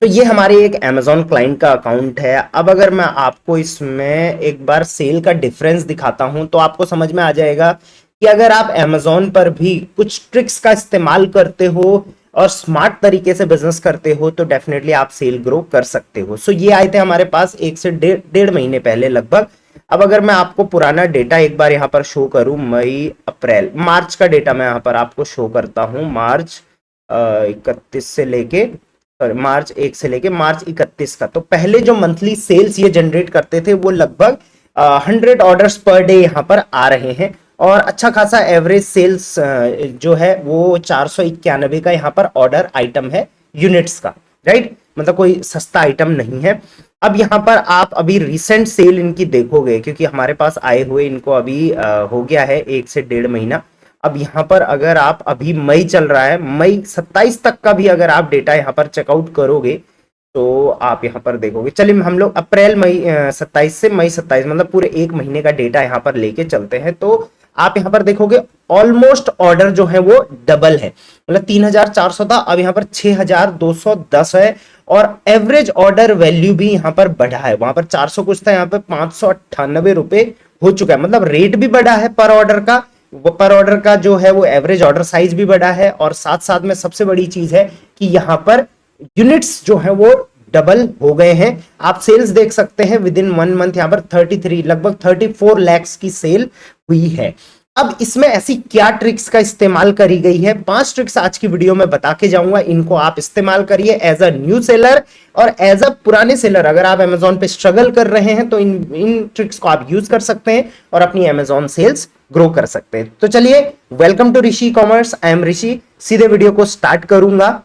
तो ये हमारे एक Amazon क्लाइंट का अकाउंट है। अब अगर मैं आपको इसमें एक बार सेल का डिफरेंस दिखाता हूं तो आपको समझ में आ जाएगा कि अगर आप Amazon पर भी कुछ ट्रिक्स का इस्तेमाल करते हो और स्मार्ट तरीके से बिजनेस करते हो तो डेफिनेटली आप सेल ग्रो कर सकते हो। सो ये आए थे हमारे पास एक से डेढ़ महीने पहले लगभग। अब अगर मैं आपको पुराना डेटा एक बार यहाँ पर शो करूं, मई अप्रैल मार्च का डेटा मैं यहाँ पर आपको शो करता हूं। मार्च 31 से लेके सॉरी मार्च 1 से लेके मार्च 31 का, तो पहले जो मंथली सेल्स ये जनरेट करते थे वो लगभग 100 ऑर्डर्स पर डे यहाँ पर आ रहे हैं और अच्छा खासा एवरेज सेल्स जो है वो 491 का यहाँ पर ऑर्डर आइटम है यूनिट्स का, राइट। मतलब कोई सस्ता आइटम नहीं है। अब यहाँ पर आप अभी रिसेंट सेल इनकी देखोगे क्योंकि हमारे पास आए हुए इनको अभी हो गया है 1 से डेढ़ महीना। अब यहाँ पर अगर आप अभी मई चल रहा है, मई 27 तक का भी अगर आप डेटा यहाँ पर चेकआउट करोगे तो आप यहाँ पर देखोगे। चलिए हम लोग अप्रैल मई 27 से मई 27 मतलब पूरे एक महीने का डेटा यहाँ पर लेके चलते हैं तो आप यहाँ पर देखोगे ऑलमोस्ट ऑर्डर जो है वो डबल है। मतलब 3400 था, अब यहाँ पर 6210 है और एवरेज ऑर्डर वैल्यू भी यहाँ पर बढ़ा है। वहां पर 400 कुछ था, यहाँ पर 598 रुपए हो चुका है। मतलब रेट भी बढ़ा है पर ऑर्डर का, वो पर ऑर्डर का जो है वो एवरेज ऑर्डर साइज भी बढ़ा है और साथ साथ में सबसे बड़ी चीज है कि यहाँ पर यूनिट्स जो है वो डबल हो गए हैं। आप सेल्स देख सकते हैं विद इन 1 मंथ यहाँ पर 33 लगभग 34 लैक्स की सेल हुई है। अब इसमें ऐसी क्या ट्रिक्स का इस्तेमाल करी गई है, 5 ट्रिक्स आज की वीडियो में बता के जाऊंगा। इनको आप इस्तेमाल करिए एज अ न्यू सेलर और एज अ पुराने सेलर। अगर आप अमेजोन पे स्ट्रगल कर रहे हैं तो इन ट्रिक्स को आप यूज कर सकते हैं और अपनी अमेजोन सेल्स ग्रो कर सकते हैं। तो चलिए, welcome to Rishi commerce, I am Rishi. सीधे वीडियो को स्टार्ट करूंगा।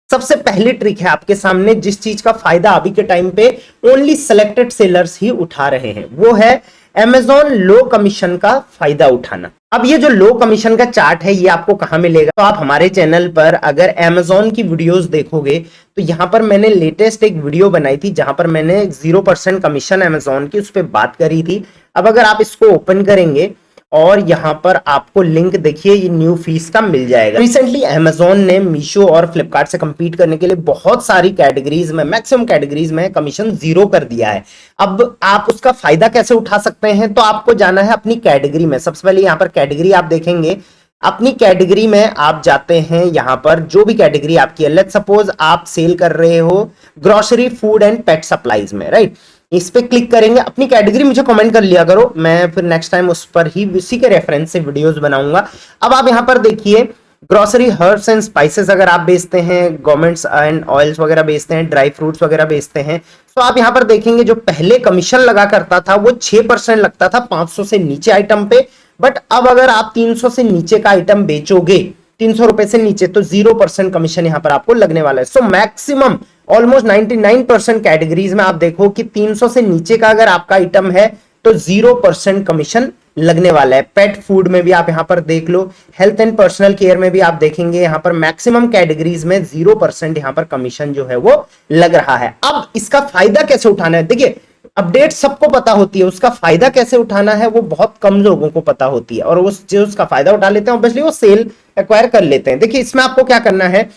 सबसे पहली ट्रिक है आपके सामने जिस चीज का फायदा अभी के टाइम पे ओनली सेलेक्टेड सेलर्स ही उठा रहे हैं, वो है Amazon लो कमीशन का फायदा उठाना। अब ये जो लो कमीशन का चार्ट है ये आपको कहां मिलेगा, तो आप हमारे चैनल पर अगर Amazon की वीडियोस देखोगे तो यहां पर मैंने लेटेस्ट एक वीडियो बनाई थी जहां पर मैंने 0% कमीशन Amazon की उस पर बात करी थी। अब अगर आप इसको ओपन करेंगे और यहां पर आपको लिंक देखिए ये न्यू फीस का मिल जाएगा। रिसेंटली Amazon ने मीशो और फ्लिपकार्ट से कंपीट करने के लिए बहुत सारी कैटेगरीज में, मैक्सिमम कैटेगरीज में कमीशन 0 कर दिया है। अब आप उसका फायदा कैसे उठा सकते हैं, तो आपको जाना है अपनी कैटेगरी में। सबसे पहले यहां पर कैटेगरी आप देखेंगे, अपनी कैटेगरी में आप जाते हैं। यहां पर जो भी कैटेगरी आपकी है, लेट्स सपोज आप सेल कर रहे हो grocery, food and pet supplies में, राइट। इस पे क्लिक करेंगे, अपनी कैटेगरी मुझे कमेंट कर लिया करो, मैं फिर नेक्स्ट टाइम उस पर ही उसी के रेफरेंस से वीडियोस बनाऊंगा। अब आप यहां पर देखिए ग्रोसरी, हर्ब्स एंड स्पाइसेस अगर आप बेचते हैं, गवर्नमेंट्स एंड ऑयल्स वगैरह बेचते हैं, ड्राई फ्रूट्स वगैरह बेचते हैं, तो आप यहां पर देखेंगे जो पहले कमीशन लगा करता था वो 6% लगता था 500 से नीचे आइटम पे। बट अब अगर आप 300 से नीचे का आइटम बेचोगे, 300 रुपए से नीचे, तो 0% कमीशन यहां पर आपको लगने वाला है। सो मैक्सिमम ऑलमोस्ट 99% कैटेगरीज में आप देखो कि 300 से नीचे का अगर आपका आइटम है तो 0% कमीशन लगने वाला है। पेट फूड में भी आप यहां पर देख लो, हेल्थ एंड पर्सनल केयर में भी आप देखेंगे यहां पर मैक्सिमम कैटेगरीज में 0% यहां पर कमीशन जो है वो लग रहा है। अब इसका फायदा कैसे उठाना है, देखिए अपडेट सबको पता होती है, उसका फायदा कैसे उठाना है वो बहुत कम लोगों को पता होती है और उस जो उसका फायदा उठा लेते हैं ऑब्वियसली वो सेल एक्वायर कर लेते हैं। देखिए इसमें आपको क्या करना है,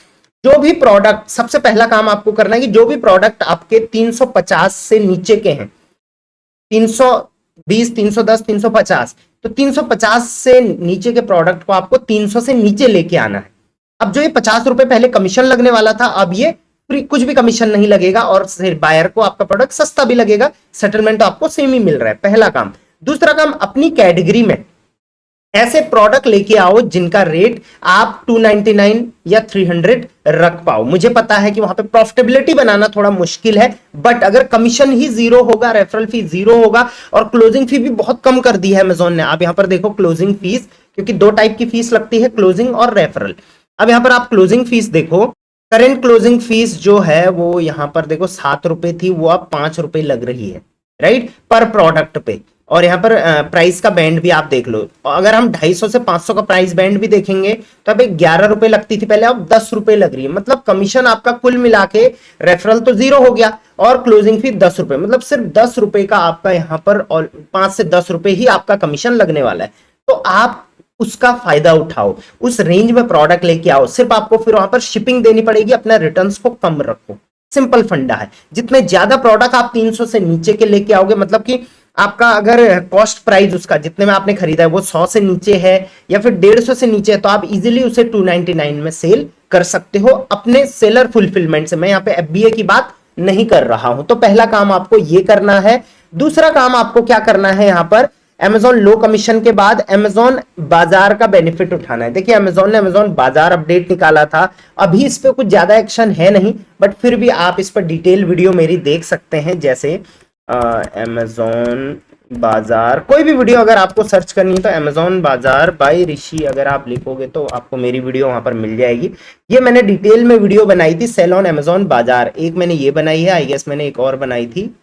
जो भी प्रोडक्ट, सबसे पहला काम आपको करना है कि जो भी प्रोडक्ट आपके 350 से नीचे के हैं, 320, 310, 350, तो 350 से नीचे के प्रोडक्ट को आपको 300 से नीचे लेके आना है। अब जो ये 50 रुपए पहले कमीशन लगने वाला था, अब ये फ्री, कुछ भी कमीशन नहीं लगेगा और बायर को आपका प्रोडक्ट सस्ता भी लगेगा, सेटलमेंट तो आपको सेम ही मिल रहा है, पहला काम। दूसरा काम, अपनी कैटेगरी में ऐसे प्रोडक्ट लेके आओ जिनका रेट आप 299 या 300 रख पाओ। मुझे पता है कि वहां पे प्रॉफिटेबिलिटी बनाना थोड़ा मुश्किल है, बट अगर कमीशन ही 0 होगा, रेफरल फी 0 होगा और क्लोजिंग फी भी बहुत कम कर दी है अमेजोन ने। आप यहां पर देखो क्लोजिंग फीस, क्योंकि 2 टाइप की फीस लगती है, क्लोजिंग और रेफरल। अब यहां पर आप क्लोजिंग फीस देखो, करेंट क्लोजिंग फीस जो है वो यहां पर देखो 7 रुपए थी, वो अब 5 रुपए लग रही है, राइट, पर प्रोडक्ट पे। और यहाँ पर प्राइस का बैंड भी आप देख लो, अगर हम 250 से 500 का प्राइस बैंड भी देखेंगे तो अब 11 रुपए लगती थी पहले, अब 10 रुपए लग रही है। मतलब कमीशन आपका कुल मिला के, रेफरल तो 0 हो गया और क्लोजिंग फी 10 रुपए, मतलब सिर्फ 10 रुपए का आपका यहाँ पर 5 से 10 रुपए ही आपका कमीशन लगने वाला है। तो आप उसका फायदा उठाओ, उस रेंज में प्रोडक्ट लेके आओ। सिर्फ आपको फिर वहां पर शिपिंग देनी पड़ेगी, अपना रिटर्न्स को कम रखो, सिंपल फंडा है। जितने ज्यादा प्रोडक्ट आप 300 से नीचे के लेके आओगे, मतलब कि आपका अगर कॉस्ट प्राइस उसका जितने में आपने खरीदा है वो 100 से नीचे है या फिर 150 से नीचे है, तो आप इजीली उसे 299 में सेल कर सकते हो अपने सेलर फुलफिलमेंट से। मैं यहाँ पे एफबीए की बात नहीं कर रहा हूं। तो पहला काम आपको ये करना है। दूसरा काम आपको क्या करना है, यहां पर Amazon लो कमीशन के बाद Amazon बाजार का बेनिफिट उठाना है। देखिए Amazon ने Amazon बाजार अपडेट निकाला था, अभी इस पे कुछ ज्यादा एक्शन है नहीं, बट फिर भी आप इस पर डिटेल वीडियो मेरी देख सकते हैं। जैसे Amazon बाजार, कोई भी वीडियो अगर आपको सर्च करनी है तो Amazon बाजार बाय ऋषि अगर आप लिखोगे तो आपको मेरी वीडियो वहां पर मिल जाएगी। ये मैंने डिटेल में वीडियो बनाई थी सेल ऑन Amazon बाजार, एक मैंने ये बनाई है, आई गेस मैंने एक और बनाई थी,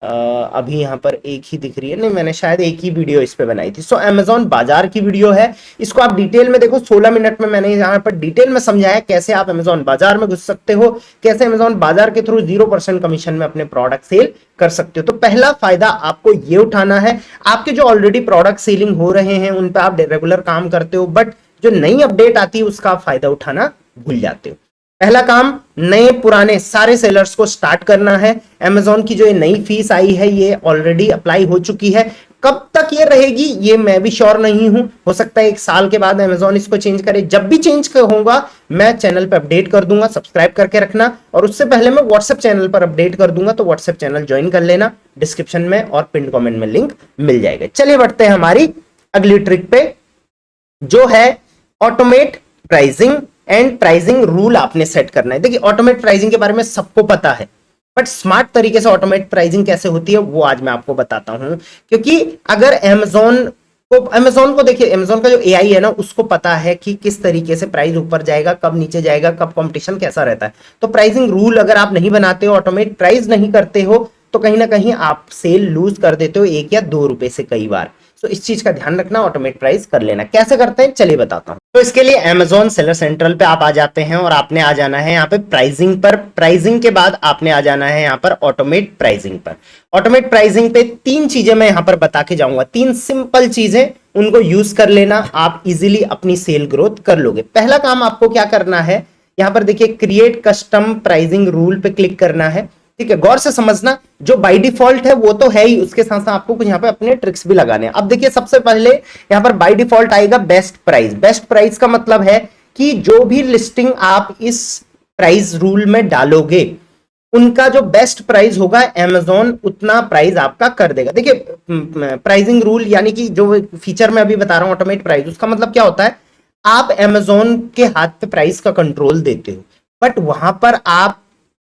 अभी यहाँ पर एक ही दिख रही है, नहीं मैंने शायद एक ही वीडियो इस पे बनाई थी। सो Amazon बाजार की वीडियो है, इसको आप डिटेल में देखो। 16 मिनट में मैंने यहाँ पर डिटेल में समझाया कैसे आप Amazon बाजार में घुस सकते हो, कैसे Amazon बाजार के थ्रू 0% कमीशन में अपने प्रोडक्ट सेल कर सकते हो। तो पहला फायदा आपको ये उठाना है। आपके जो ऑलरेडी प्रोडक्ट सेलिंग हो रहे हैं उन पर आप रेगुलर काम करते हो, बट जो नई अपडेट आती है उसका फायदा उठाना भूल जाते हो। पहला काम नए पुराने सारे सेलर्स को स्टार्ट करना है। Amazon की जो ये नई फीस आई है ये ऑलरेडी अप्लाई हो चुकी है, कब तक ये रहेगी ये मैं भी श्योर नहीं हूं, हो सकता है 1 साल के बाद Amazon इसको चेंज करे। जब भी चेंज होगा मैं चैनल पर अपडेट कर दूंगा, सब्सक्राइब करके रखना। और उससे पहले मैं व्हाट्सएप चैनल पर अपडेट कर दूंगा, तो व्हाट्सएप चैनल ज्वाइन कर लेना, डिस्क्रिप्शन में और पिन कमेंट में लिंक मिल जाएगा। चलिए बढ़ते हैं हमारी अगली ट्रिक पे, जो है automate pricing and pricing rule आपने सेट करना है। देखिए ऑटोमेट प्राइसिंग के बारे में सबको पता है, बट स्मार्ट तरीके से ऑटोमेट प्राइसिंग कैसे होती है वो आज मैं आपको बताता हूं। क्योंकि अगर Amazon को देखिए, Amazon का जो एआई है ना उसको पता है कि किस तरीके से प्राइस ऊपर जाएगा, कब नीचे जाएगा, कब कंपटीशन कैसा रहता है। तो प्राइसिंग रूल अगर आप नहीं बनाते हो, ऑटोमेट प्राइस नहीं करते हो, तो कहीं ना कहीं आप सेल लूज कर देते हो 1 या 2 रुपए से कई बार। तो इस चीज का ध्यान रखना, ऑटोमेट प्राइस कर लेना। कैसे करते हैं चलिए बताता हूं। तो इसके लिए Amazon सेलर सेंट्रल पे आप आ जाते हैं और आपने आ जाना है यहाँ पे प्राइसिंग पर। प्राइसिंग के बाद आपने आ जाना है यहाँ पर ऑटोमेट प्राइसिंग पर। ऑटोमेट प्राइसिंग पे 3 चीजें मैं यहाँ पर बता के जाऊंगा, 3 सिंपल चीजें, उनको यूज कर लेना, आप इजीली अपनी सेल ग्रोथ कर लोगे। पहला काम आपको क्या करना है, यहाँ पर देखिए क्रिएट कस्टम प्राइसिंग रूल पे क्लिक करना है। ठीक है, गौर से समझना, जो बाय डिफॉल्ट है वो तो है ही, उसके साथ साथ आपको कुछ यहाँ पे अपने ट्रिक्स भी लगाने हैं। अब देखिए सबसे पहले यहाँ पर बाय डिफॉल्ट आएगा बेस्ट प्राइस। बेस्ट प्राइस का मतलब है कि जो भी लिस्टिंग आप इस प्राइस रूल में डालोगे उनका जो बेस्ट प्राइस होगा Amazon उतना प्राइस आपका कर देगा। देखिए प्राइसिंग रूल यानी कि जो फीचर मैं अभी बता रहा हूं ऑटोमेट प्राइस, उसका मतलब क्या होता है, आप Amazon के हाथ पे प्राइस का कंट्रोल देते हो, बट वहां पर आप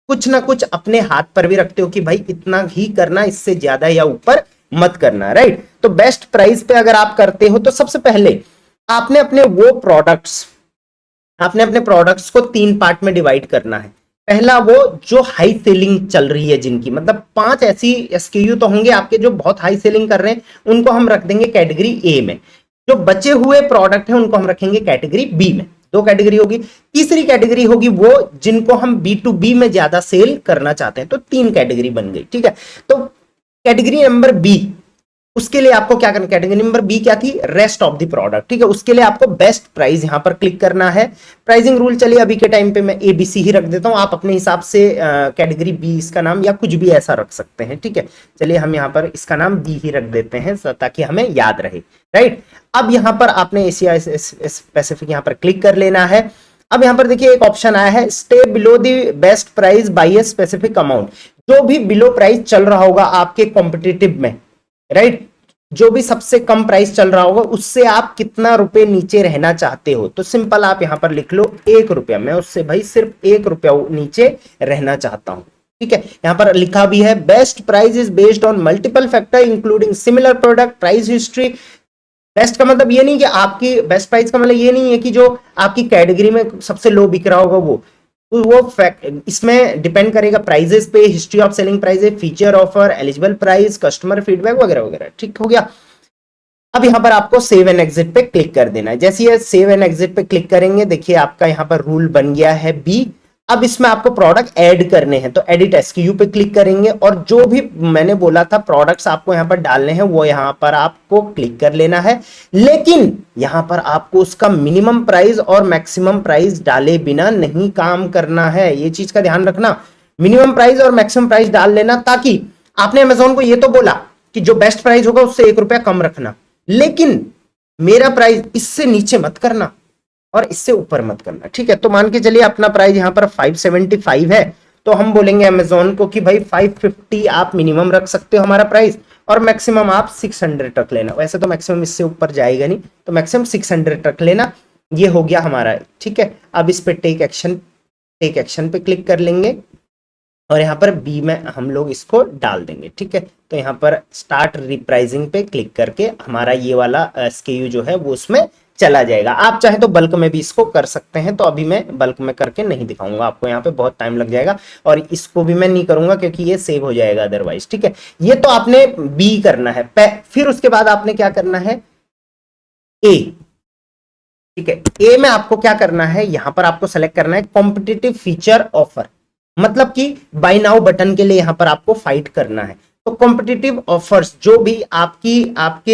कुछ ना कुछ अपने हाथ पर भी रखते हो कि भाई इतना ही करना, इससे ज्यादा या ऊपर मत करना, राइट। तो बेस्ट प्राइस पे अगर आप करते हो तो सबसे पहले आपने अपने प्रोडक्ट्स को 3 पार्ट में डिवाइड करना है। पहला वो जो हाई सेलिंग चल रही है जिनकी, मतलब 5 ऐसी SKU तो होंगे आपके जो बहुत हाई सेलिंग कर रहे हैं, उनको हम रख देंगे कैटेगरी ए में। जो बचे हुए प्रोडक्ट हैं उनको हम रखेंगे कैटेगरी बी में। 2 कैटेगरी होगी। तीसरी कैटेगरी होगी वो जिनको हम B2B में ज्यादा सेल करना चाहते हैं, तो 3 कैटेगरी बन गई। ठीक है, तो कैटेगरी नंबर बी, उसके लिए आपको क्या करना, कैटेगरी नंबर बी क्या थी, रेस्ट ऑफ द प्रोडक्ट। ठीक है, उसके लिए आपको बेस्ट प्राइस यहां पर क्लिक करना है। प्राइसिंग रूल चलिए अभी के टाइम पे मैं ABC ही रख देता हूं, आप अपने हिसाब से कैटेगरी बी इसका नाम या कुछ भी ऐसा रख सकते हैं। ठीक है, चलिए हम यहां पर इसका नाम बी ही रख देते हैं ताकि हमें याद रहे, राइट। अब यहां पर आपने एशिया स्पेसिफिक यहां पर क्लिक कर लेना है। अब यहां पर देखिए एक ऑप्शन आया है, stay below the best price by a specific amount. जो भी बिलो प्राइस चल रहा होगा आपके कॉम्पिटिटिव में, राइट, जो भी सबसे कम प्राइस चल रहा होगा उससे आप कितना रुपए नीचे रहना चाहते हो, तो सिंपल आप यहां पर लिख लो 1 रुपया। मैं उससे भाई सिर्फ 1 रुपया नीचे रहना चाहता हूं। ठीक है, यहां पर लिखा भी है best price is based on multiple factor including similar product price history. Best का मतलब ये नहीं कि आपकी बेस्ट प्राइस का मतलब ये नहीं है कि जो आपकी कैटेगरी में सबसे लो बिक रहा होगा वो फैक्ट, इसमें डिपेंड करेगा प्राइजेस पे, history of selling prices, feature offer, eligible price, customer feedback वगैरह वगैरह। ठीक हो गया। अब यहां पर आपको सेव एंड एग्जिट पे क्लिक कर देना है। जैसे ये सेव एंड एग्जिट पे क्लिक करेंगे, देखिए आपका यहां पर रूल बन गया है बी। अब इसमें आपको प्रोडक्ट ऐड करने हैं, तो एडिट SKU पे क्लिक करेंगे और जो भी मैंने बोला था प्रोडक्ट्स आपको यहां पर डालने हैं वो यहां पर आपको क्लिक कर लेना है। लेकिन यहां पर आपको उसका मिनिमम प्राइस और मैक्सिमम प्राइस डाले बिना नहीं काम करना है, ये चीज का ध्यान रखना। मिनिमम प्राइस और मैक्सिमम प्राइस डाल लेना, ताकि आपने अमेजोन को ये तो बोला कि जो बेस्ट प्राइस होगा उससे 1 रुपया कम रखना, लेकिन मेरा प्राइस इससे नीचे मत करना और इससे ऊपर मत करना, ठीक है। तो मान के चलिए अपना प्राइस यहां पर 575 है, तो हम बोलेंगे अमेजोन को कि भाई 550 आप मिनिमम रख सकते हो हमारा प्राइस, और मैक्सिमम आप 600 रख लेना। वैसे तो मैक्सिमम इससे ऊपर जाएगा नहीं, तो मैक्सिमम 600 रख लेना। ये हो गया हमारा, ठीक है। अब इस पे टेक एक्शन पे क्लिक कर लेंगे और यहाँ पर बी में हम लोग इसको डाल देंगे, ठीक है। तो यहाँ पर स्टार्ट रिप्राइजिंग पे क्लिक करके हमारा ये वाला SKU जो है वो उसमें चला जाएगा। आप चाहे तो बल्क में भी इसको कर सकते हैं, तो अभी मैं बल्क में करके नहीं दिखाऊंगा आपको, यहाँ पे बहुत टाइम लग जाएगा, और इसको भी मैं नहीं करूंगा क्योंकि ये सेव हो जाएगा अदरवाइज, ठीक है। ये तो आपने बी करना है, फिर उसके बाद आपने क्या करना है, ए, ठीक है। ए में आपको क्या करना है, यहां पर आपको सेलेक्ट करना है कॉम्पिटिटिव फीचर ऑफर, मतलब कि बाय नाउ बटन के लिए यहां पर आपको फाइट करना है। तो कॉम्पिटिटिव ऑफर्स जो भी आपके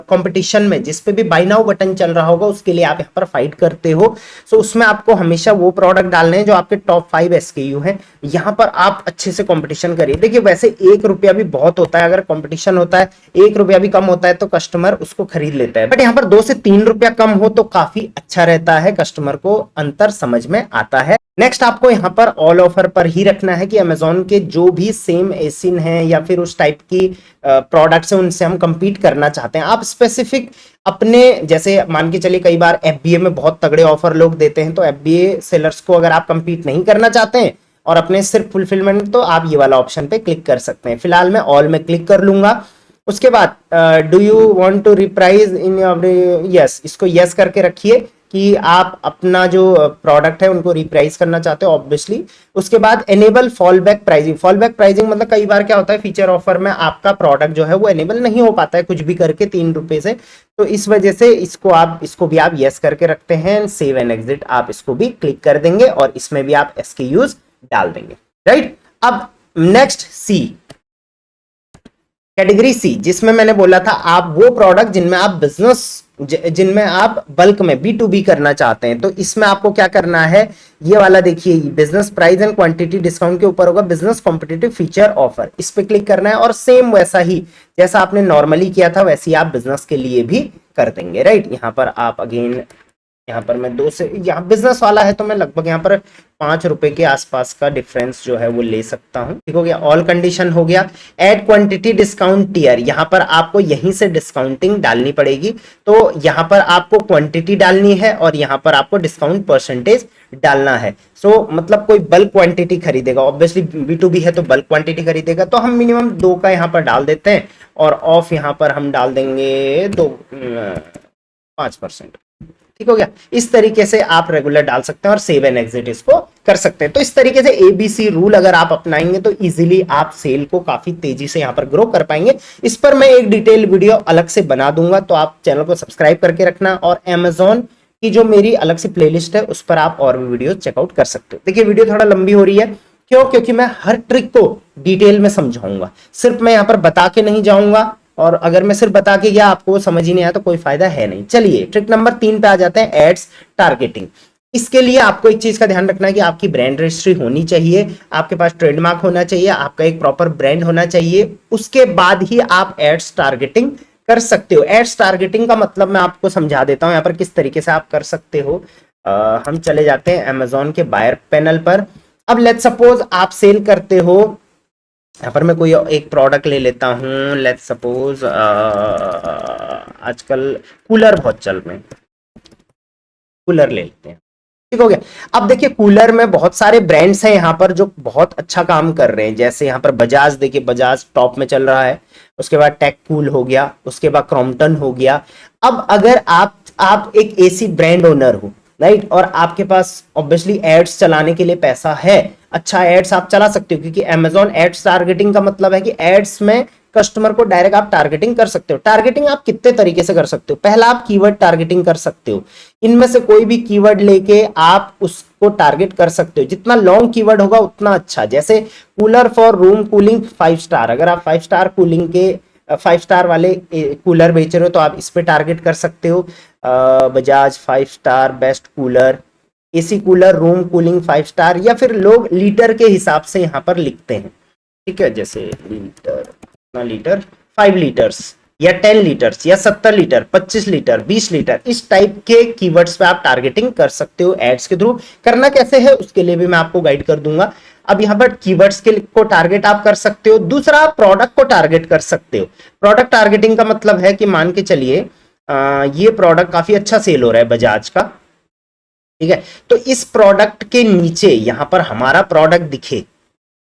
कंपटीशन में जिस पे भी बाय नाउ बटन चल रहा होगा उसके लिए आप यहां पर फाइट करते हो, सो उसमें आपको हमेशा वो प्रोडक्ट डालने हैं जो आपके टॉप 5 SKU हैं। यहां पर आप अच्छे से कंपटीशन करिए। देखिए वैसे 1 रुपया भी बहुत होता है, अगर कंपटीशन होता है 1 रुपया भी कम होता है तो कस्टमर उसको खरीद लेता है, बट यहाँ पर 2 से 3 रुपया कम हो तो काफी अच्छा रहता है, कस्टमर को अंतर समझ में आता है। नेक्स्ट आपको यहां पर ऑल ऑफर पर ही रखना है कि अमेजोन के जो भी सेम एसिन है या फिर उस टाइप की प्रोडक्ट्स है उनसे हम compete करना चाहते हैं। आप स्पेसिफिक अपने, जैसे मान के चलिए कई बार FBA में बहुत तगड़े ऑफर लोग देते हैं, तो FBA सेलर्स को अगर आप compete नहीं करना चाहते हैं और अपने सिर्फ फुलफिलमेंट, तो आप ये वाला ऑप्शन पे क्लिक कर सकते हैं। फिलहाल मैं ऑल में क्लिक कर लूंगा। उसके बाद do you want to reprice in yes, इसको यस करके रखिए कि आप अपना जो प्रोडक्ट है उनको रिप्राइस करना चाहते हो ऑब्वियसली। उसके बाद enable fall back pricing. Fall back pricing मतलब कई बार क्या होता है, फीचर ऑफर में आपका प्रोडक्ट जो है वो एनेबल नहीं हो पाता है कुछ भी करके 3 रुपए से, तो इस वजह से इसको भी आप यस करके रखते हैं। सेव एंड एग्जिट आप इसको भी क्लिक कर देंगे और इसमें भी आप SKUs डाल देंगे, राइट। अब नेक्स्ट सी, कैटेगरी सी, जिसमें मैंने बोला था आप वो प्रोडक्ट जिनमें आप बल्क में B2B करना चाहते हैं, तो इसमें आपको क्या करना है, ये वाला देखिए, business price and quantity discount के ऊपर होगा बिजनेस कॉम्पिटिटिव फीचर ऑफर, इस पे क्लिक करना है और सेम वैसा ही जैसा आपने नॉर्मली किया था वैसे ही आप बिजनेस के लिए भी कर देंगे, राइट। यहाँ पर आप अगेन, यहाँ पर मैं 2 से, यहाँ बिजनेस वाला है तो मैं लगभग यहाँ पर 5 रुपए के आसपास का डिफरेंस जो है वो ले सकता हूँ, ठीक हो गया। ऑल कंडीशन हो गया। एड क्वांटिटी डिस्काउंट टियर, यहाँ पर आपको यहीं से डिस्काउंटिंग डालनी पड़ेगी, तो यहाँ पर आपको क्वांटिटी डालनी है और यहाँ पर आपको डिस्काउंट परसेंटेज डालना है। सो मतलब कोई बल्क क्वांटिटी खरीदेगा, ऑब्वियसली B2B है तो बल्क क्वांटिटी खरीदेगा, तो हम मिनिमम 2 का यहाँ पर डाल देते हैं और ऑफ यहाँ पर हम डाल देंगे 5%, ठीक हो गया। इस तरीके से आप रेगुलर डाल सकते हैं और सेव एंड एग्जिट इसको कर सकते हैं। तो इस तरीके से ABC रूल अगर आप अपनाएंगे तो इजीली आप सेल को काफी तेजी से यहां पर ग्रो कर पाएंगे। इस पर मैं एक डिटेल वीडियो अलग से बना दूंगा, तो आप चैनल को सब्सक्राइब करके रखना, और Amazon की जो मेरी अलग से प्लेलिस्ट है उस पर आप और भी वीडियो चेकआउट कर सकते हो। देखिए वीडियो थोड़ा लंबी हो रही है, क्यों, क्योंकि मैं हर ट्रिक को डिटेल में समझाऊंगा, सिर्फ मैं यहाँ पर बता के नहीं जाऊंगा, और अगर मैं सिर्फ बता के गया आपको समझ ही नहीं आया तो कोई फायदा है नहीं। चलिए ट्रिक नंबर 3 पे आ जाते हैं, एड्स टारगेटिंग। इसके लिए आपको एक चीज का ध्यान रखना है कि आपकी ब्रांड रजिस्ट्री होनी चाहिए, आपके पास ट्रेडमार्क होना चाहिए, आपका एक प्रॉपर ब्रांड होना चाहिए, उसके बाद ही आप एड्स टारगेटिंग कर सकते हो। एड्स टारगेटिंग का मतलब मैं आपको समझा देता हूं यहाँ पर किस तरीके से आप कर सकते हो। हम चले जाते हैं Amazon के बायर पैनल पर। अब लेट्स सपोज आप सेल करते हो, यहाँ पर मैं कोई एक प्रोडक्ट ले लेता हूँ, लेट्स सपोज आजकल कूलर बहुत चल रहे हैं, कूलर ले लेते हैं, ठीक हो गया। अब देखिए कूलर में बहुत सारे ब्रांड्स हैं यहाँ पर जो बहुत अच्छा काम कर रहे हैं, जैसे यहाँ पर बजाज, देखिए बजाज टॉप में चल रहा है, उसके बाद टेक कूल हो गया, उसके बाद क्रॉम्पटन हो गया। अब अगर आप एक AC ब्रांड ओनर हो, राइट, और आपके पास ऑब्वियसली एड्स चलाने के लिए पैसा है, अच्छा एड्स आप चला सकते हो, क्योंकि Amazon एड्स टारगेटिंग का मतलब है कि एड्स में कस्टमर को डायरेक्ट आप टारगेटिंग कर सकते हो। टारगेटिंग आप कितने तरीके से कर सकते हो, पहला आप कीवर्ड टारगेटिंग कर सकते हो, इनमें से कोई भी कीवर्ड लेके आप उसको टारगेट कर सकते हो, जितना लॉन्ग कीवर्ड होगा उतना अच्छा। जैसे cooler for room cooling 5 star, अगर आप 5 स्टार कूलिंग के 5 स्टार वाले कूलर बेच रहे हो तो आप इस पे टारगेट कर सकते हो, Bajaj 5 star best cooler, AC cooler, room cooling 5 star, या फिर लोग लीटर के हिसाब से यहाँ पर लिखते हैं, ठीक है, जैसे लीटर, कितना लीटर, 5 लीटर्स या 10 लीटर्स या 70 लीटर, 25 लीटर, 20 लीटर, इस टाइप के कीवर्ड्स पे आप टारगेटिंग कर सकते हो एड्स के थ्रू। करना कैसे है उसके लिए भी मैं आपको गाइड कर दूंगा। अब यहाँ पर कीवर्ड्स के को टारगेट आप कर सकते हो। दूसरा, प्रोडक्ट को टारगेट कर सकते हो। प्रोडक्ट टारगेटिंग का मतलब है कि मान के चलिए ये प्रोडक्ट काफी अच्छा सेल हो रहा है बजाज का, ठीक है, तो इस प्रोडक्ट के नीचे यहां पर हमारा प्रोडक्ट दिखे,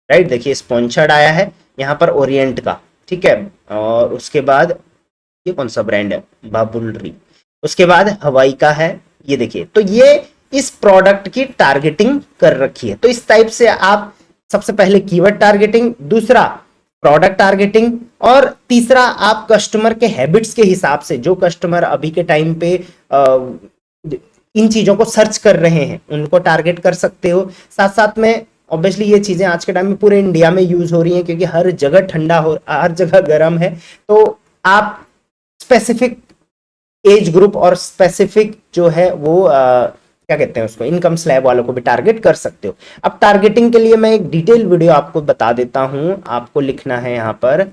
राइट, देखिए स्पॉन्सर्ड आया है यहाँ पर ओरिएंट का, ठीक है, और उसके बाद ये कौन सा ब्रांड है, बाबुलरी, उसके बाद हवाई का है, ये देखिए, तो ये इस प्रोडक्ट की टारगेटिंग कर रखी है। तो इस टाइप से आप सबसे पहले कीवर्ड टारगेटिंग, दूसरा प्रोडक्ट टारगेटिंग, और तीसरा आप कस्टमर के हैबिट्स के हिसाब से, जो कस्टमर अभी के टाइम पे इन चीजों को सर्च कर रहे हैं उनको टारगेट कर सकते हो। साथ साथ में ऑब्वियसली ये चीजें आज के टाइम में पूरे इंडिया में यूज हो रही हैं क्योंकि हर जगह ठंडा हो, हर जगह गर्म है, तो आप स्पेसिफिक एज ग्रुप और स्पेसिफिक जो है वो क्या कहते हैं उसको, इनकम स्लैब वालों को भी टारगेट कर सकते हो। अब टारगेटिंग के लिए मैं एक डिटेल वीडियो आपको बता देता हूं। आपको लिखना है यहां पर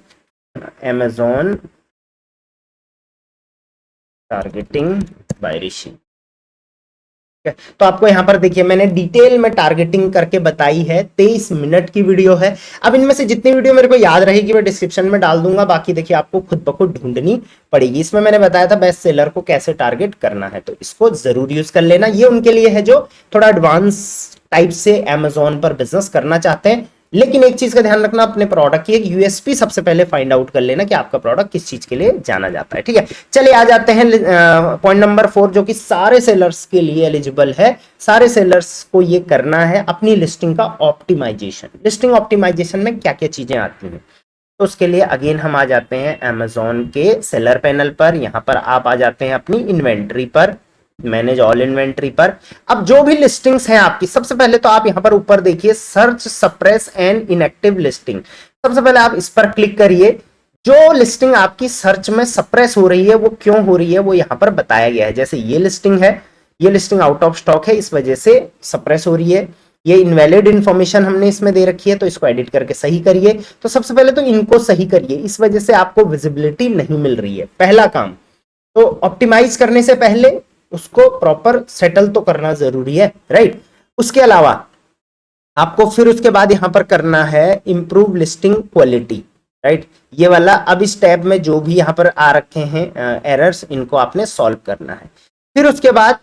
Amazon टारगेटिंग बाय ऋषि, तो आपको यहां पर देखिए मैंने डिटेल में टारगेटिंग करके बताई है, 23 मिनट की वीडियो है। अब इनमें से जितनी वीडियो मेरे को याद रहेगी मैं डिस्क्रिप्शन में डाल दूंगा, बाकी देखिए आपको खुद ब खुद ढूंढनी पड़ेगी। इसमें मैंने बताया था बेस्ट सेलर को कैसे टारगेट करना है, तो इसको जरूर यूज कर लेना। ये उनके लिए है जो थोड़ा एडवांस टाइप से अमेजोन पर बिजनेस करना चाहते हैं। लेकिन एक चीज का ध्यान रखना, अपने प्रोडक्ट की एक यूएसपी सबसे पहले फाइंड आउट कर लेना कि आपका प्रोडक्ट किस चीज के लिए जाना जाता है, ठीक है। चलिए आ जाते हैं पॉइंट नंबर 4, जो कि सारे सेलर्स के लिए एलिजिबल है। सारे सेलर्स को ये करना है अपनी लिस्टिंग का ऑप्टिमाइजेशन। लिस्टिंग ऑप्टिमाइजेशन में क्या क्या चीजें आती हैं, तो उसके लिए अगेन हम आ जाते हैं अमेजोन के सेलर पैनल पर। यहां पर आप आ जाते हैं अपनी इन्वेंट्री पर, मैनेज ऑल इन्वेंट्री पर। अब जो भी लिस्टिंग्स हैं आपकी, सबसे पहले तो आप यहां पर ऊपर देखिए search suppress and inactive listing, सबसे पहले आप इस पर क्लिक करिए। जो लिस्टिंग आपकी सर्च में सप्रेस हो रही है वो क्यों हो रही है वो यहां पर बताया गया है। जैसे ये लिस्टिंग है, ये लिस्टिंग आउट ऑफ स्टॉक है, इस वजह से सप्रेस हो रही है। ये इनवैलिड इंफॉर्मेशन हमने इसमें दे रखी है, तो इसको एडिट करके सही करिए। तो सबसे पहले तो इनको सही करिए, इस वजह से आपको विजिबिलिटी नहीं मिल रही है, पहला काम। तो ऑप्टिमाइज करने से पहले उसको प्रॉपर सेटल तो करना जरूरी है, राइट। उसके अलावा आपको फिर उसके बाद यहां पर करना है इंप्रूव लिस्टिंग क्वालिटी, राइट, ये वाला। अब इस टैब में जो भी यहां पर आ रखे हैं एरर्स, इनको आपने सॉल्व करना है। फिर उसके बाद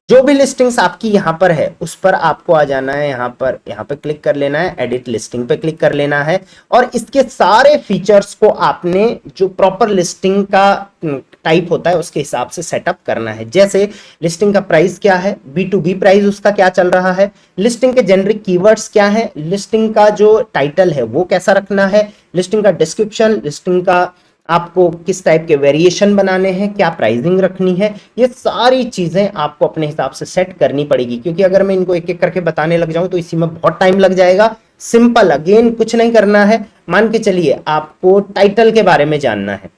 जो भी लिस्टिंग्स आपकी यहां पर है उस पर आपको आ जाना है, यहां पर क्लिक कर लेना है, एडिट लिस्टिंग पे क्लिक कर लेना है, और इसके सारे फीचर्स को आपने जो प्रॉपर लिस्टिंग का टाइप होता है उसके हिसाब से सेटअप करना है। जैसे लिस्टिंग का प्राइस क्या है, B2B प्राइस उसका क्या चल रहा है, लिस्टिंग के जेनरिक कीवर्ड्स क्या है, लिस्टिंग का जो टाइटल है वो कैसा रखना है, लिस्टिंग का डिस्क्रिप्शन, लिस्टिंग का आपको किस टाइप के वेरिएशन बनाने हैं, क्या प्राइसिंग रखनी है, ये सारी चीजें आपको अपने हिसाब से सेट करनी पड़ेगी। क्योंकि अगर मैं इनको एक एक करके बताने लग जाऊं तो इसी में बहुत टाइम लग जाएगा। सिंपल, अगेन कुछ नहीं करना है। मान के चलिए आपको टाइटल के बारे में जानना है,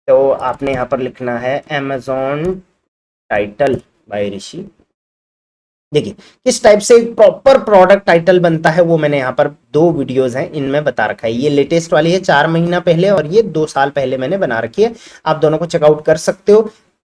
तो आपने यहां पर लिखना है Amazon टाइटल बाय ऋषि। देखिए किस टाइप से प्रॉपर प्रोडक्ट टाइटल बनता है वो मैंने यहाँ पर 2 वीडियोस हैं इनमें बता रखा है। ये लेटेस्ट वाली है 4 महीना पहले, और ये 2 साल पहले मैंने बना रखी है। आप दोनों को चेकआउट कर सकते हो।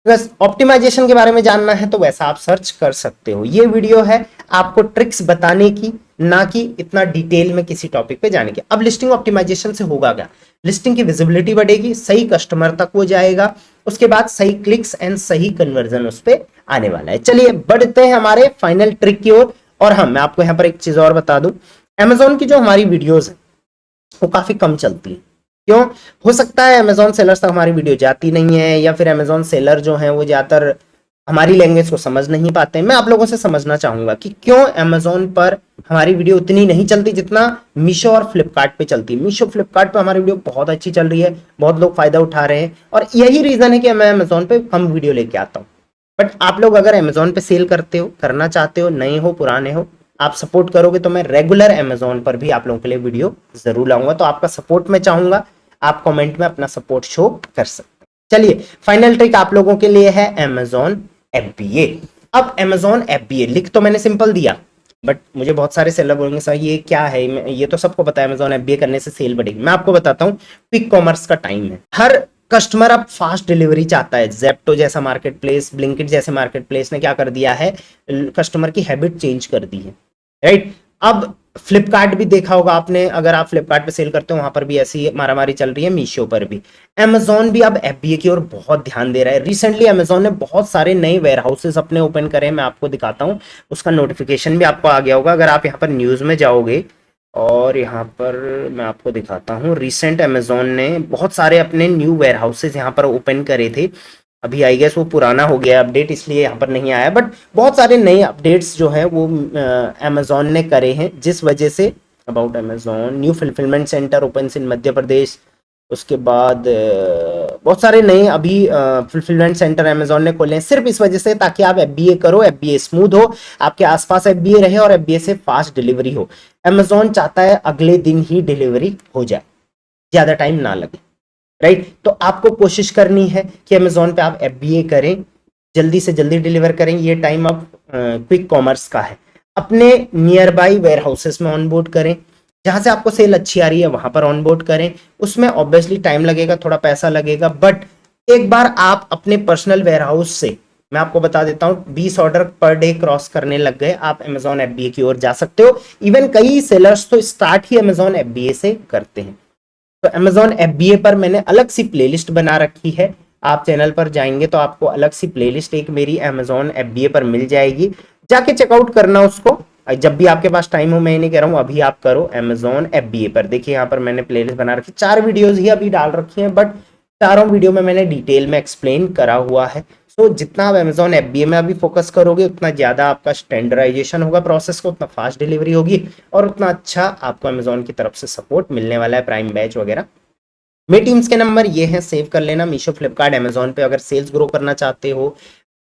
बस ऑप्टिमाइजेशन के बारे में जानना है तो वैसा आप सर्च कर सकते हो। ये वीडियो है आपको ट्रिक्स बताने की, ना कि इतना डिटेल में किसी टॉपिक पे जाने की। अब लिस्टिंग ऑप्टिमाइजेशन से होगा क्या, लिस्टिंग की विजिबिलिटी बढ़ेगी, सही कस्टमर तक वो जाएगा, उसके बाद सही क्लिक्स एंड सही कन्वर्जन उस पे आने वाला है। चलिए बढ़ते हैं हमारे फाइनल ट्रिक की ओर। और हाँ, मैं आपको यहाँ पर एक चीज और बता दूं, अमेजोन की जो हमारी वीडियोस है वो काफी कम चलती है। क्यों? हो सकता है अमेजोन सेलर्स तक हमारी वीडियो जाती नहीं है, या फिर अमेजोन सेलर जो है वो ज्यादातर हमारी लैंग्वेज को समझ नहीं पाते हैं। मैं आप लोगों से समझना चाहूंगा कि क्यों अमेजोन पर हमारी वीडियो उतनी नहीं चलती जितना मीशो और फ्लिपकार्ट पे चलती है। मीशो फ्लिपकार्ट पे हमारी वीडियो बहुत अच्छी चल रही है, बहुत लोग फायदा उठा रहे हैं, और यही रीजन है कि मैं अमेजोन पे कम वीडियो लेके आता हूँ। बट आप लोग अगर अमेजोन पे सेल करते हो, करना चाहते हो, नए हो पुराने हो, आप सपोर्ट करोगे तो मैं रेगुलर अमेजोन पर भी आप लोगों के लिए वीडियो जरूर लाऊंगा। तो आपका सपोर्ट मैं चाहूंगा, आप कमेंट में अपना सपोर्ट शो कर सकते हैं। चलिए फाइनल ट्रिक आप लोगों के लिए है अमेजोन FBA। अब Amazon FBA लिख तो मैंने सिंपल दिया, बट मुझे बहुत सारे सेलर बोलेंगे सर ये क्या है, ये तो सबको पता है Amazon FBA करने से सेल बढ़ेगी। मैं आपको बताता हूँ, क्विक कॉमर्स का टाइम है, हर कस्टमर अब फास्ट डिलीवरी चाहता है। जेप्टो जैसा मार्केट प्लेस, ब्लिंकिट जैसे मार्केट प्लेस ने क्या कर दिया है, कस्टमर की हैबिट चेंज कर दी है, राइट। अब फ्लिपकार्ट भी देखा होगा आपने, अगर आप फ्लिपकार्ट पे सेल करते हो वहां पर भी ऐसी मारामारी चल रही है, मीशो पर भी। Amazon भी अब FBA की ओर बहुत ध्यान दे रहा है। रिसेंटली Amazon ने बहुत सारे नए वेयर हाउसेस अपने ओपन करे हैं, मैं आपको दिखाता हूँ, उसका नोटिफिकेशन भी आपको आ गया होगा अगर आप यहाँ पर न्यूज में जाओगे। और यहाँ पर मैं आपको दिखाता हूँ, रिसेंट Amazon ने बहुत सारे अपने न्यू वेयर हाउसेस यहाँ पर ओपन करे थे। अभी आई गेस वो पुराना हो गया अपडेट, इसलिए यहाँ पर नहीं आया, बट बहुत सारे नए अपडेट्स जो है वो Amazon ने करे हैं, जिस वजह से about Amazon new fulfilment centre open in Madhya Pradesh. उसके बाद बहुत सारे नए अभी फुलफिलमेंट सेंटर Amazon ने खोले हैं, सिर्फ इस वजह से ताकि आप FBA करो, FBA स्मूथ हो, आपके आसपास FBA रहे और FBA से फास्ट डिलीवरी हो। Amazon चाहता है अगले दिन ही डिलीवरी हो जाए, ज्यादा टाइम ना लगे, राइट। तो आपको कोशिश करनी है कि Amazon पे आप FBA करें, जल्दी से जल्दी डिलीवर करें। ये टाइम अब क्विक कॉमर्स का है। अपने नियर बाई वेयर हाउसेस में ऑनबोर्ड करें, जहां से आपको सेल अच्छी आ रही है वहां पर ऑनबोर्ड करें। उसमें ऑब्वियसली टाइम लगेगा, थोड़ा पैसा लगेगा, बट एक बार आप अपने पर्सनल वेयर हाउस से, मैं आपको बता देता हूं, 20 ऑर्डर पर डे क्रॉस करने लग गए, आप Amazon FBA की ओर जा सकते हो। इवन कई सेलर्स तो स्टार्ट ही Amazon FBA से करते हैं। तो Amazon FBA पर मैंने अलग सी प्लेलिस्ट बना रखी है, आप चैनल पर जाएंगे तो आपको अलग सी प्लेलिस्ट एक मेरी Amazon FBA पर मिल जाएगी, जाके चेकआउट करना उसको जब भी आपके पास टाइम हो। मैं नहीं कह रहा हूँ अभी आप करो Amazon FBA पर, देखिए यहाँ पर मैंने प्लेलिस्ट बना रखी, 4 वीडियोस ही अभी डाल रखी हैं, बट चारों वीडियो में मैंने डिटेल में एक्सप्लेन करा हुआ है। सो जितना आप Amazon FBA में अभी फोकस करोगे उतना ज़्यादा आपका स्टैंडर्डाइजेशन होगा प्रोसेस को, उतना फास्ट डिलीवरी होगी और उतना अच्छा आपको Amazon की तरफ से सपोर्ट मिलने वाला है, प्राइम बैच वगैरह। मेरी टीम्स के नंबर ये हैं, सेव कर लेना। मीशो, फ्लिपकार्ट, Amazon पे अगर सेल्स ग्रो करना चाहते हो,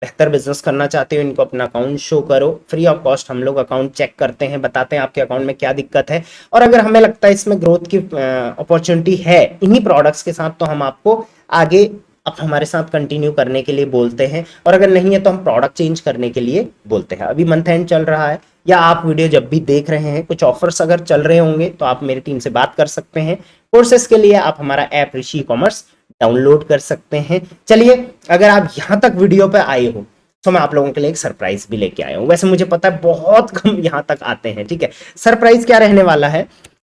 बेहतर बिजनेस करना चाहते हो, इनको अपना अकाउंट शो करो, फ्री ऑफ कॉस्ट हम लोग अकाउंट चेक करते हैं, बताते हैं आपके अकाउंट में क्या दिक्कत है, और अगर हमें लगता है इसमें ग्रोथ की अपॉर्चुनिटी है इन्हीं प्रोडक्ट्स के साथ, तो हम आपको आगे अब हमारे साथ कंटिन्यू करने के लिए बोलते हैं, और अगर नहीं है तो हम प्रोडक्ट चेंज करने के लिए बोलते हैं। अभी मंथ एंड चल रहा है, या आप वीडियो जब भी देख रहे हैं कुछ ऑफर्स अगर चल रहे होंगे तो आप मेरी टीम से बात कर सकते हैं। कोर्सेस के लिए आप हमारा ऐप ऋषि कॉमर्स डाउनलोड कर सकते हैं। चलिए, अगर आप यहां तक वीडियो पे आए हो तो मैं आप लोगों के लिए एक सरप्राइज भी लेके आया हूं। वैसे मुझे पता है बहुत कम यहां तक आते हैं, ठीक है। सरप्राइज क्या रहने वाला है,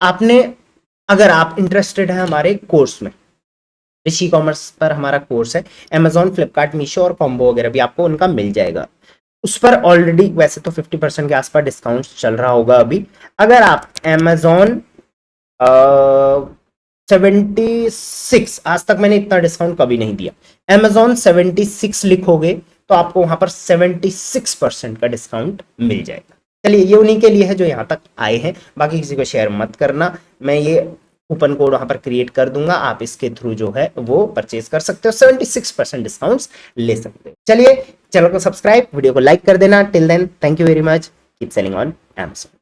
आपने, अगर आप इंटरेस्टेड है हमारे कोर्स में, ऋषि कॉमर्स पर हमारा कोर्स है, Amazon, फ्लिपकार्ट, मीशो और कॉम्बो वगैरह भी आपको उनका मिल जाएगा। उस पर ऑलरेडी वैसे तो 50% के आसपास डिस्काउंट चल रहा होगा अभी। अगर आप Amazon 76, आज तक मैंने इतना डिस्काउंट कभी नहीं दिया, Amazon 76 लिखोगे तो आपको वहां पर 76% का डिस्काउंट मिल जाएगा। चलिए, ये उन्हीं के लिए है जो यहाँ तक आए हैं, बाकी किसी को शेयर मत करना। मैं ये कूपन कोड वहां पर क्रिएट कर दूंगा, आप इसके थ्रू जो है वो परचेज कर सकते हो, 76% डिस्काउंट्स ले सकते हो। चलिए, चैनल को सब्सक्राइब, वीडियो को लाइक कर देना। Till then, thank you very much, keep selling on Amazon।